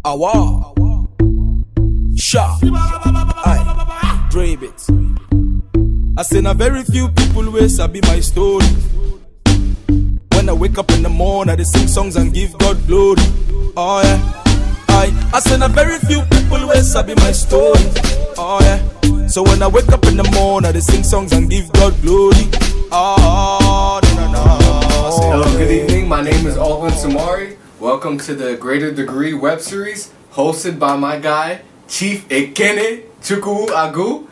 Awa, sharp, aye, brave it. I seen a very few people where sabi my story. When I wake up in the morning, I sing songs and give God glory. Oh yeah, aye. I seen a very few people where sabi my story. Oh yeah. So when I wake up in the morning, I sing songs and give God glory. Oh, Hello, good evening. My name is Aldwin Soumare. Welcome to the Greater Degree web series, hosted by my guy, Chief Ekene Chukwu Agu.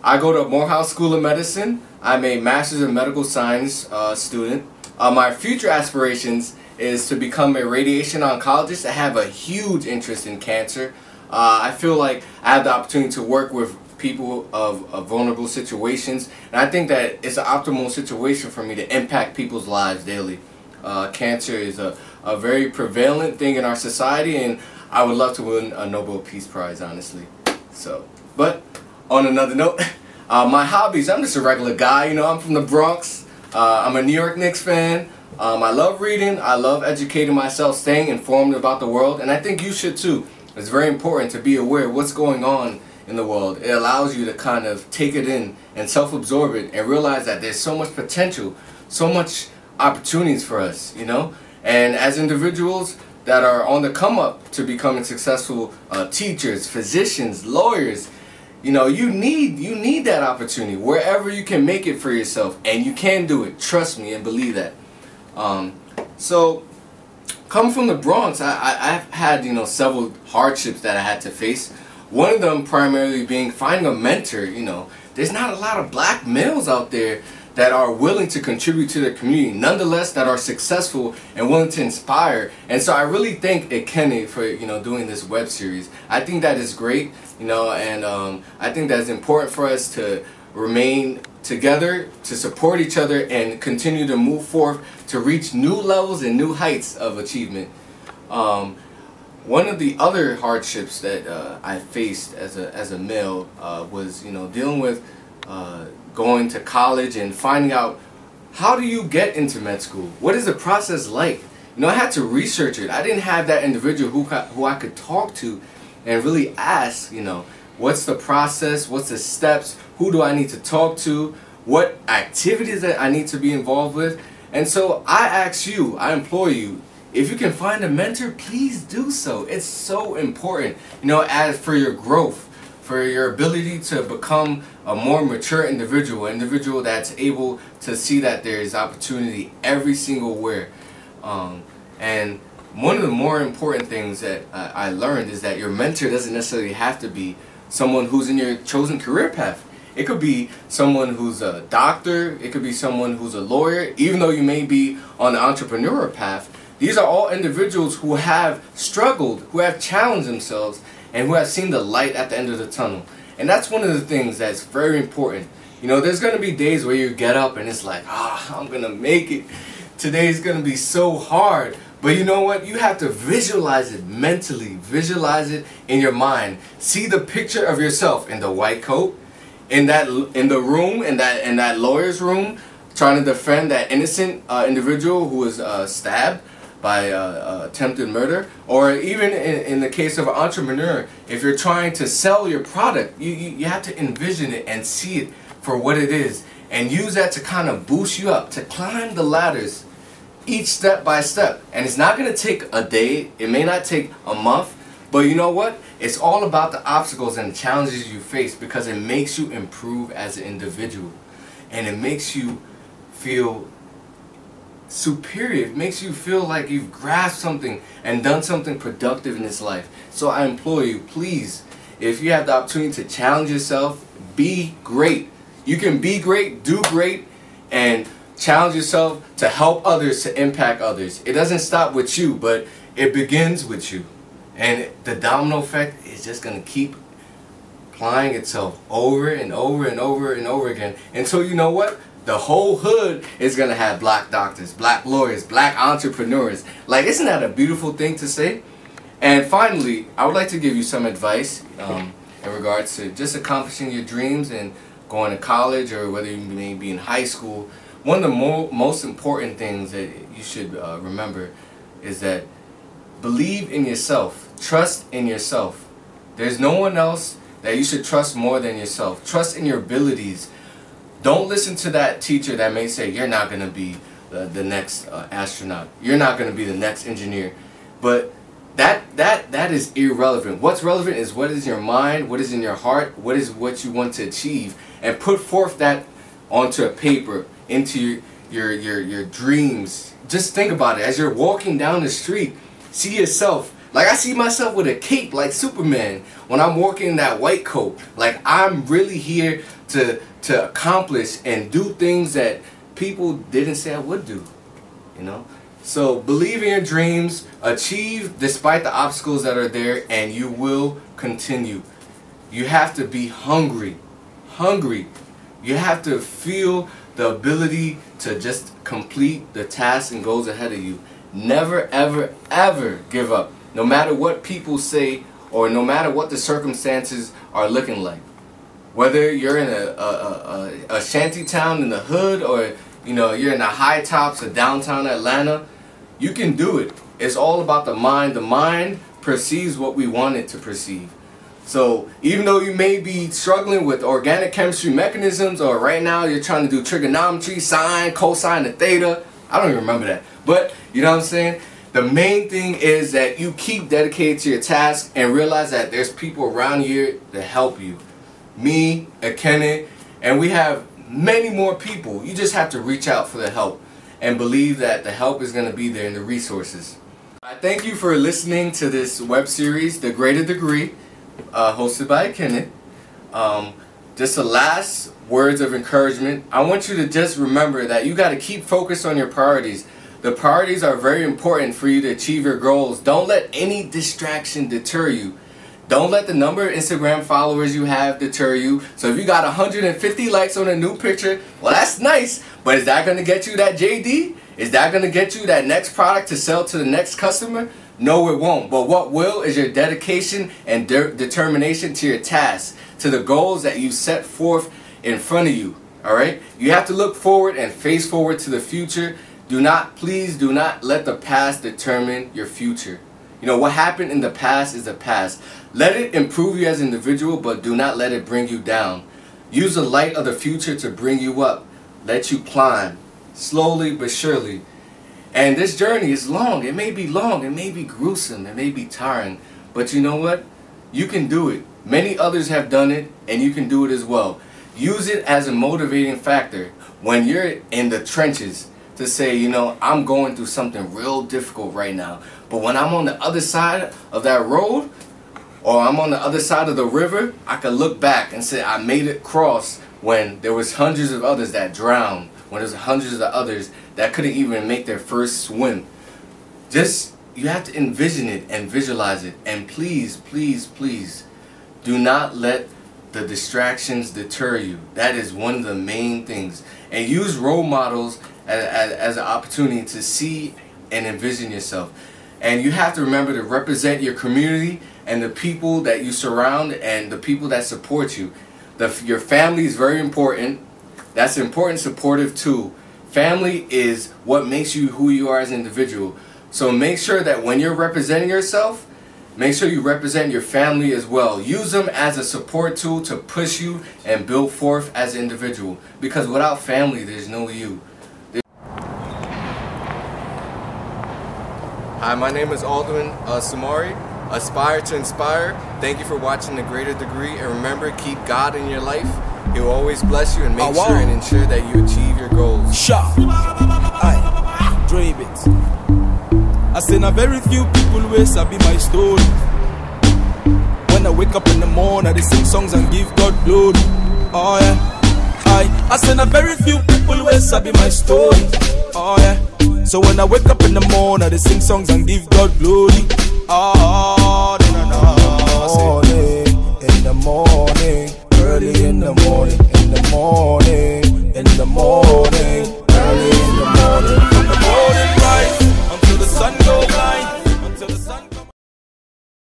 I go to Morehouse School of Medicine. I'm a Master's in Medical Science student. My future aspirations is to become a radiation oncologist. I have a huge interest in cancer. I feel like I have the opportunity to work with people of vulnerable situations, and I think that it's an optimal situation for me to impact people's lives daily. Cancer is a very prevalent thing in our society, and I would love to win a Nobel Peace Prize, honestly. But on another note, my hobbies, I'm just a regular guy, I'm from the Bronx. I'm a New York Knicks fan. I love reading, I love educating myself, staying informed about the world, and I think you should too. It's very important to be aware of what's going on in the world. It allows you to kind of take it in and self-absorb it and realize that there's so much potential, so much opportunities for us, And as individuals that are on the come up to becoming successful teachers, physicians, lawyers, you need that opportunity wherever you can make it for yourself, and you can do it. Trust me and believe that. So coming from the Bronx, I've had several hardships that I had to face. One of them primarily being finding a mentor. There's not a lot of black males out there that are willing to contribute to their community, nonetheless that are successful and willing to inspire. And so I really thank Ekene for doing this web series. I think that is great, and I think that it's important for us to remain together, to support each other, and continue to move forth to reach new levels and new heights of achievement. One of the other hardships that I faced as a male was dealing with going to college and finding out, how do you get into med school? What is the process like? I had to research it. I didn't have that individual who I could talk to and really ask, what's the process, what's the steps, who do I need to talk to, what activities that I need to be involved with. And so I ask you, I implore you, if you can find a mentor, please do so. It's so important, as for your growth, for your ability to become a more mature individual, an individual that's able to see that there is opportunity every single where. And one of the more important things that I learned is that your mentor doesn't necessarily have to be someone who's in your chosen career path. It could be someone who's a doctor, it could be someone who's a lawyer, even though you may be on the entrepreneur path. These are all individuals who have struggled, who have challenged themselves, and who have seen the light at the end of the tunnel. And that's one of the things that's very important. There's going to be days where you get up and it's like, I'm going to make it. Today's going to be so hard. But you know what? You have to visualize it mentally. Visualize it in your mind. See the picture of yourself in the white coat, in the room, in that lawyer's room, trying to defend that innocent individual who was stabbed by attempted murder. Or even in the case of an entrepreneur, if you're trying to sell your product, you have to envision it and see it for what it is, and use that to kind of boost you up, to climb the ladders each step by step. And it's not going to take a day, it may not take a month, but you know what? It's all about the obstacles and the challenges you face, because it makes you improve as an individual, and it makes you feel superior. It makes you feel like you've grasped something and done something productive in this life. So I implore you, please, if you have the opportunity to challenge yourself, be great. You can be great, do great, and challenge yourself to help others, to impact others. It doesn't stop with you, but it begins with you. And the domino effect is just going to keep applying itself over and over and over and over again until the whole hood is going to have black doctors, black lawyers, black entrepreneurs. Like, isn't that a beautiful thing to say? And finally, I would like to give you some advice in regards to just accomplishing your dreams and going to college, or whether you may be in high school. One of the most important things that you should remember is that believe in yourself. trust in yourself. There's no one else that you should trust more than yourself. Trust in your abilities. Don't listen to that teacher that may say you're not going to be the next astronaut. You're not going to be the next engineer. But that is irrelevant. What's relevant is what is in your mind, what is in your heart, what is what you want to achieve, and put forth that onto a paper, into your dreams. Just think about it. As you're walking down the street, see yourself. Like I see myself with a cape like Superman when I'm walking in that white coat. Like I'm really here to accomplish and do things that people didn't say I would do, you know? So believe in your dreams, achieve despite the obstacles that are there, and you will continue. You have to be hungry. You have to feel the ability to just complete the tasks and goals ahead of you. Never, ever, ever give up. No matter what people say or no matter what the circumstances are looking like. Whether you're in a shanty town in the hood, or you know you're in the high tops of downtown Atlanta, you can do it. It's all about the mind. The mind perceives what we want it to perceive. So even though you may be struggling with organic chemistry mechanisms, or right now you're trying to do trigonometry, sine, cosine, and theta, I don't even remember that. But you know what I'm saying? The main thing is that you keep dedicated to your task and realize that there's people around here to help you. Me, Ekene, and we have many more people. You just have to reach out for the help and believe that the help is going to be there in the resources. I thank you for listening to this web series, The Greater Degree, hosted by Ekene. Just the last words of encouragement. I want you to just remember that you got to keep focused on your priorities. The priorities are very important for you to achieve your goals. Don't let any distraction deter you. Don't let the number of Instagram followers you have deter you. So if you got 150 likes on a new picture, well, that's nice. But is that going to get you that JD? Is that going to get you that next product to sell to the next customer? No, it won't. But what will is your dedication and determination to your tasks, to the goals that you set forth in front of you. All right? You have to look forward and face forward to the future. Please do not let the past determine your future. You know, what happened in the past is the past. Let it improve you as an individual, but do not let it bring you down. Use the light of the future to bring you up. Let you climb, slowly but surely. And this journey is long. It may be long. It may be gruesome. It may be tiring. But you know what? You can do it. Many others have done it, and you can do it as well. Use it as a motivating factor when you're in the trenches to say, you know, I'm going through something real difficult right now. But when I'm on the other side of that road, or I'm on the other side of the river, I can look back and say I made it cross when there was hundreds of others that drowned, when there's hundreds of others that couldn't even make their first swim. You have to envision it and visualize it. And please, please, please, do not let the distractions deter you. That is one of the main things. And use role models as an opportunity to see and envision yourself. And you have to remember to represent your community and the people that you surround and the people that support you. Your family is very important. That's an important supportive tool. Family is what makes you who you are as an individual. So make sure that when you're representing yourself, make sure you represent your family as well. Use them as a support tool to push you and build forth as an individual. Because without family, there's no you. Hi, my name is Aldwin Soumare. Aspire to inspire. Thank you for watching The Greater Degree. And remember, keep God in your life. He will always bless you, and make sure and ensure that you achieve your goals. Sharp. Aye. Drive it. I say now very few people will sabi my story. When I wake up in the morning, I sing songs and give God glory. Oh yeah. I say now very few people will sabi my story. Oh yeah. So when I wake up in the morning, I sing songs and give God glory. Oh, in the morning, early in the morning, in the morning, in the morning.